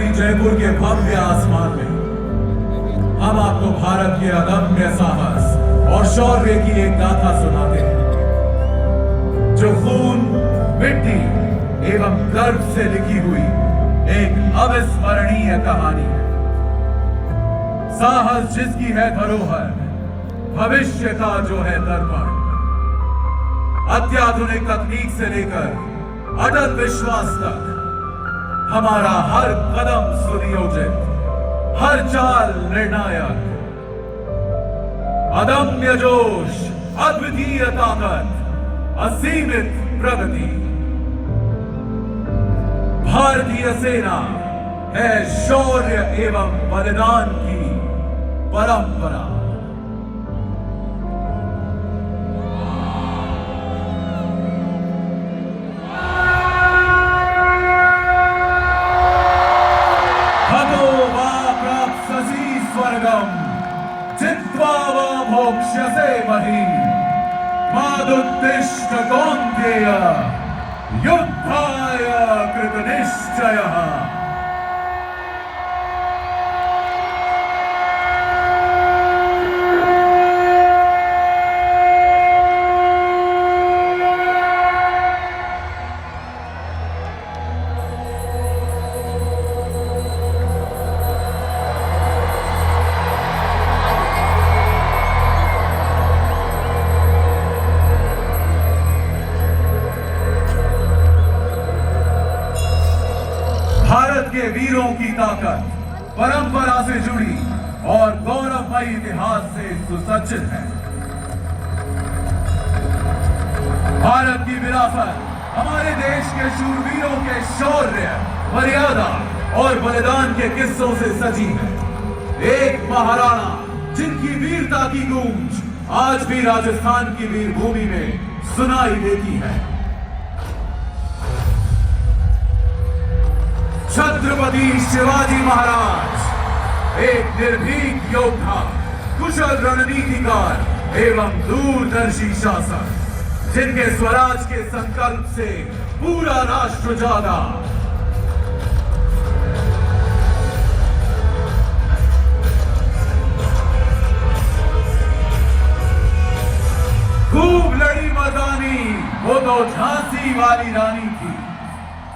नगरी जयपुर के भव्य आसमान में हम आपको भारत के अदम्य साहस और शौर्य की एक गाथा सुनाते हैं, जो खून, मिट्टी एवं गर्व से लिखी हुई एक अविस्मरणीय कहानी है। साहस जिसकी है धरोहर, भविष्य का जो है दर्पण, अत्याधुनिक तकनीक से लेकर अटल विश्वास तक हमारा हर कदम सुनियोजित, हर चाल निर्णायक, अदम्य जोश, अद्वितीय ताकत, असीमित प्रगति। भारतीय सेना है शौर्य एवं बलिदान की परंपरा। चित्वा वा मोक्ष्यसे मही मादुत्तिष्ठ कौन्तेय युद्धाय कृतनिश्चयः। भारत के वीरों की ताकत परंपरा से जुड़ी और गौरवमयी इतिहास से सुसज्जित है। भारत की विरासत हमारे देश के शूरवीरों के शौर्य, मर्यादा और बलिदान के किस्सों से सजी है। एक महाराणा जिनकी वीरता की गूंज आज भी राजस्थान की वीरभूमि में सुनाई देती है। छत्रपति शिवाजी महाराज एक निर्भीक योद्धा, कुशल रणनीतिकार एवं दूरदर्शी शासक, जिनके स्वराज के संकल्प से पूरा राष्ट्र जागा। खूब लड़ी मर्दानी वो तो झांसी वाली रानी थी,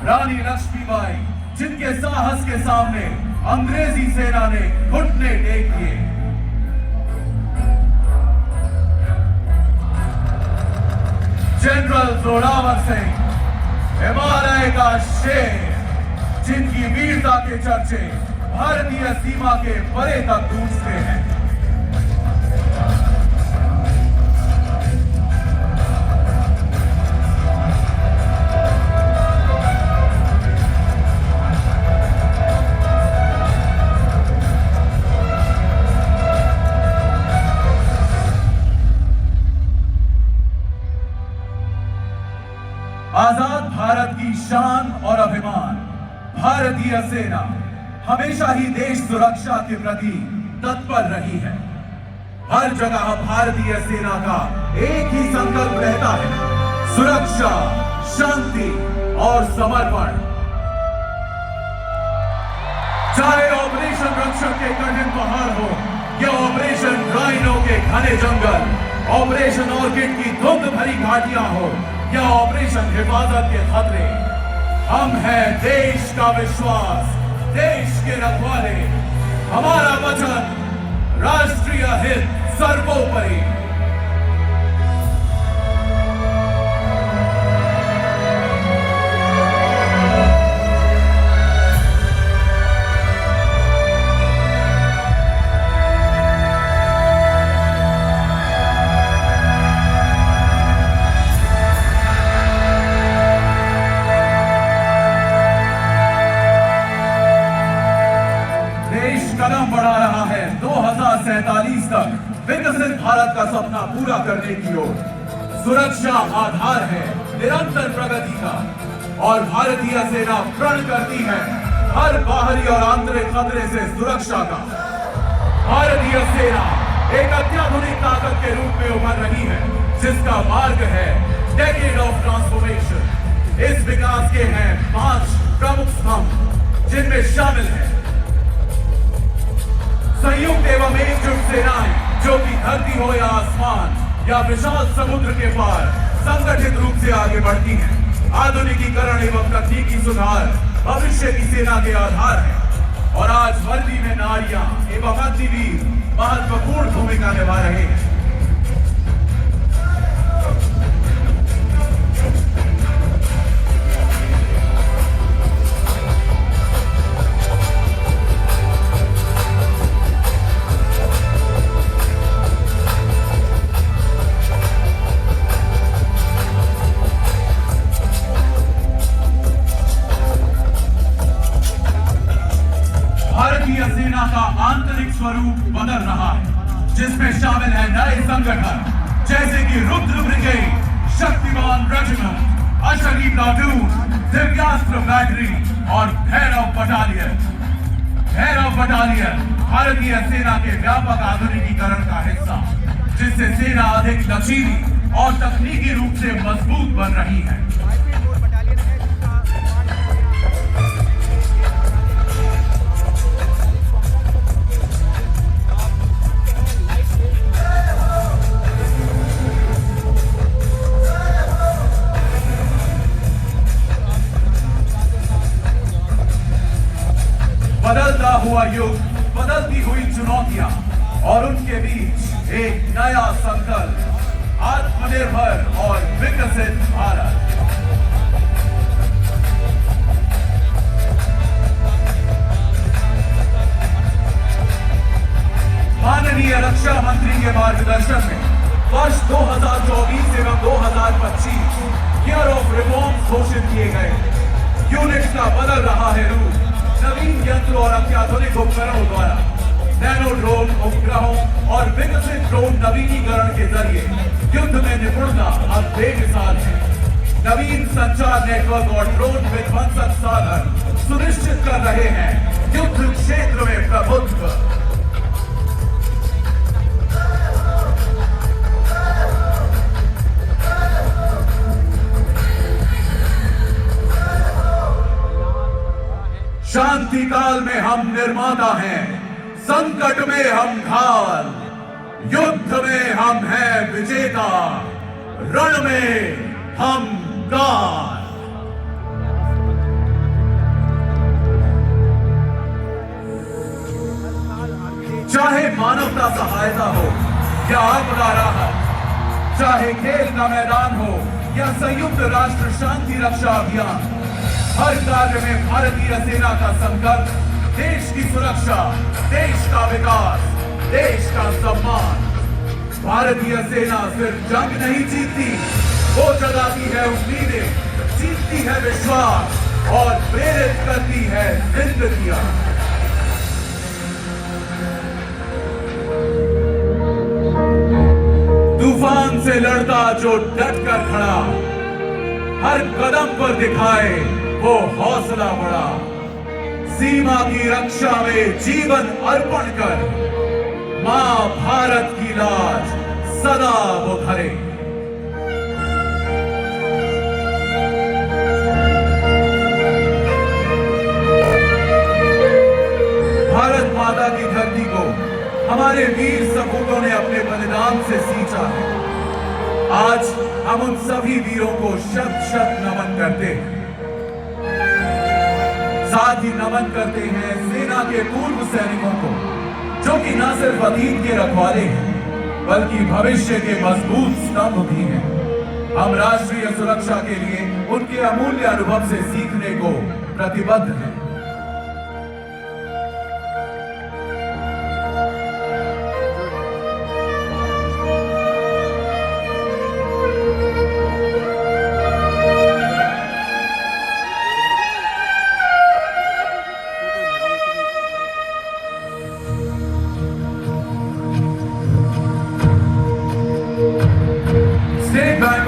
रानी लक्ष्मीबाई, जिनके साहस के सामने अंग्रेजी सेना ने घुटने टेक दिए। जनरल जोरावर सिंह, हिमालय का शेर, जिनकी वीरता के चर्चे भारतीय सीमा के परे तक गूंजते हैं। आजाद भारत की शान और अभिमान भारतीय सेना हमेशा ही देश सुरक्षा के प्रति तत्पर रही है। हर जगह भारतीय सेना का एक ही संकल्प रहता है, सुरक्षा, शांति और समर्पण। चाहे ऑपरेशन रक्षक के कठिन पहाड़ हो या ऑपरेशन राइनो के घने जंगल, ऑपरेशन ऑर्किड की धुंध भरी घाटियां हो या ऑपरेशन हिफाजत के खतरे, हम हैं देश का विश्वास, देश के रखवाले। हमारा वचन राष्ट्रीय हित सर्वोपरि। कदम बढ़ा रहा है 2047 तक विकसित भारत का सपना पूरा करने की ओर। सुरक्षा आधार है निरंतर प्रगति का, और भारतीय सेना प्रण करती है हर बाहरी और आंतरिक खतरे से सुरक्षा का। भारतीय सेना एक अत्याधुनिक ताकत के रूप में उभर रही है, जिसका मार्ग है डेकेड ऑफ ट्रांसफॉर्मेशन। इस विकास के हैं 5 प्रमुख स्तंभ। जिनमें शामिल है संयुक्त एवं एकजुट सेनाएं, जो कि धरती हो या आसमान या विशाल समुद्र के पार संगठित रूप से आगे बढ़ती हैं। आधुनिकीकरण एवं तकनीकी सुधार भविष्य की सेना के आधार है और आज वर्दी में नारियां एवं अग्निवीर महत्वपूर्ण भूमिका निभा रहे हैं। भारतीय सेना का आंतरिक स्वरूप बदल रहा है, जिसमें शामिल है नए संगठन जैसे कि रुद्र ब्रिगेड, शक्तिमान रेजिमेंट, अशरीफ प्लाटून, दिव्यास्त्र बैटरी और भैरव बटालियन। भैरव बटालियन भारतीय सेना के व्यापक आधुनिकीकरण का हिस्सा, जिससे सेना अधिक लचीली और तकनीकी रूप से मजबूत बन रही है। बदलता हुआ युग, बदलती हुई चुनौतियां और उनके बीच एक नया संकल्प, आत्मनिर्भर और विकसित भारत। माननीय रक्षा मंत्री के मार्गदर्शन में वर्ष 2024 एवं 2025 ईयर ऑफ रिफॉर्म्स घोषित किए गए। यूनिट का बदल रहा है रूप। नवीन यंत्र और अत्याधुनिक उपकरणों द्वारा नैनो ड्रोन उपग्रहों और विकसित ड्रोन नवीनीकरण के जरिए युद्ध में निपुणता अब बेमिसाल है। नवीन संचार नेटवर्क और ड्रोन विध्वंसक साधन सुनिश्चित कर रहे हैं युद्ध क्षेत्र में प्रभुत्व। शांति काल में हम निर्माता हैं, संकट में हम ढाल, युद्ध में हम हैं विजेता, रण में हम काल। चाहे मानवता सहायता हो या आपदा राहत, चाहे खेल का मैदान हो या संयुक्त राष्ट्र शांति रक्षा अभियान, हर कार्य में भारतीय सेना का संकल्प देश की सुरक्षा, देश का विकास, देश का सम्मान। भारतीय सेना सिर्फ जंग नहीं जीतती, वो जगाती है उम्मीदें, जीतती है विश्वास और प्रेरित करती है जिंदगियां। तूफान से लड़ता जो डट कर खड़ा, हर कदम पर दिखाए वो हौसला बढ़ा। सीमा की रक्षा में जीवन अर्पण कर मां भारत की लाज सदा वो धरे। भारत माता की धरती को हमारे वीर सपूतों ने अपने बलिदान से सींचा है। आज हम उन सभी वीरों को शत शत नमन करते हैं। साथ ही नमन करते हैं सेना के पूर्व सैनिकों को, जो कि न सिर्फ अतीत के रखवाले हैं बल्कि भविष्य के मजबूत स्तंभ भी हैं। हम राष्ट्रीय सुरक्षा के लिए उनके अमूल्य अनुभव से सीखने को प्रतिबद्ध हैं।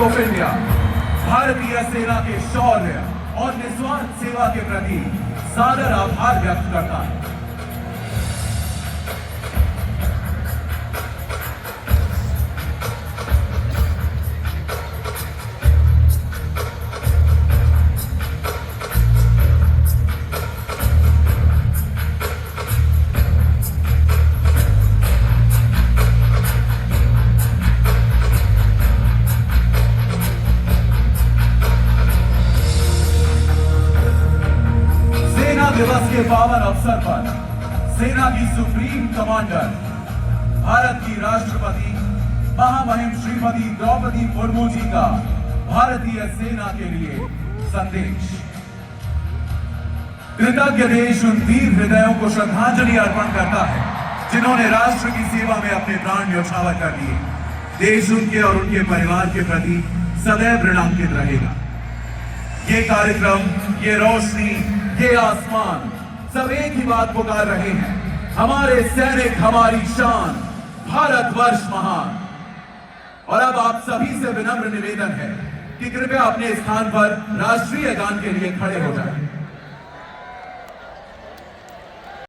ऑफ इंडिया भारतीय सेना के शौर्य और निस्वार्थ सेवा के प्रति सादर आभार व्यक्त करता है। बाद सेना की सुप्रीम कमांडर भारत की राष्ट्रपति महामहिम श्रीमती द्रौपदी मुर्मू जी का भारतीय सेना के लिए संदेश। कृतज्ञ देश उन वीर हृदयों को श्रद्धांजलि अर्पण करता है जिन्होंने राष्ट्र की सेवा में अपने प्राण न्यौछावर कर दिए। देश उनके और उनके परिवार के प्रति सदैव ऋणांकित रहेगा। ये कार्यक्रम, ये रोशनी, ये आसमान सब एक ही बात पुकार रहे हैं, हमारे सैनिक, हमारी शान, भारतवर्ष महान। और अब आप सभी से विनम्र निवेदन है कि कृपया अपने स्थान पर राष्ट्रीय गान के लिए खड़े हो जाएं।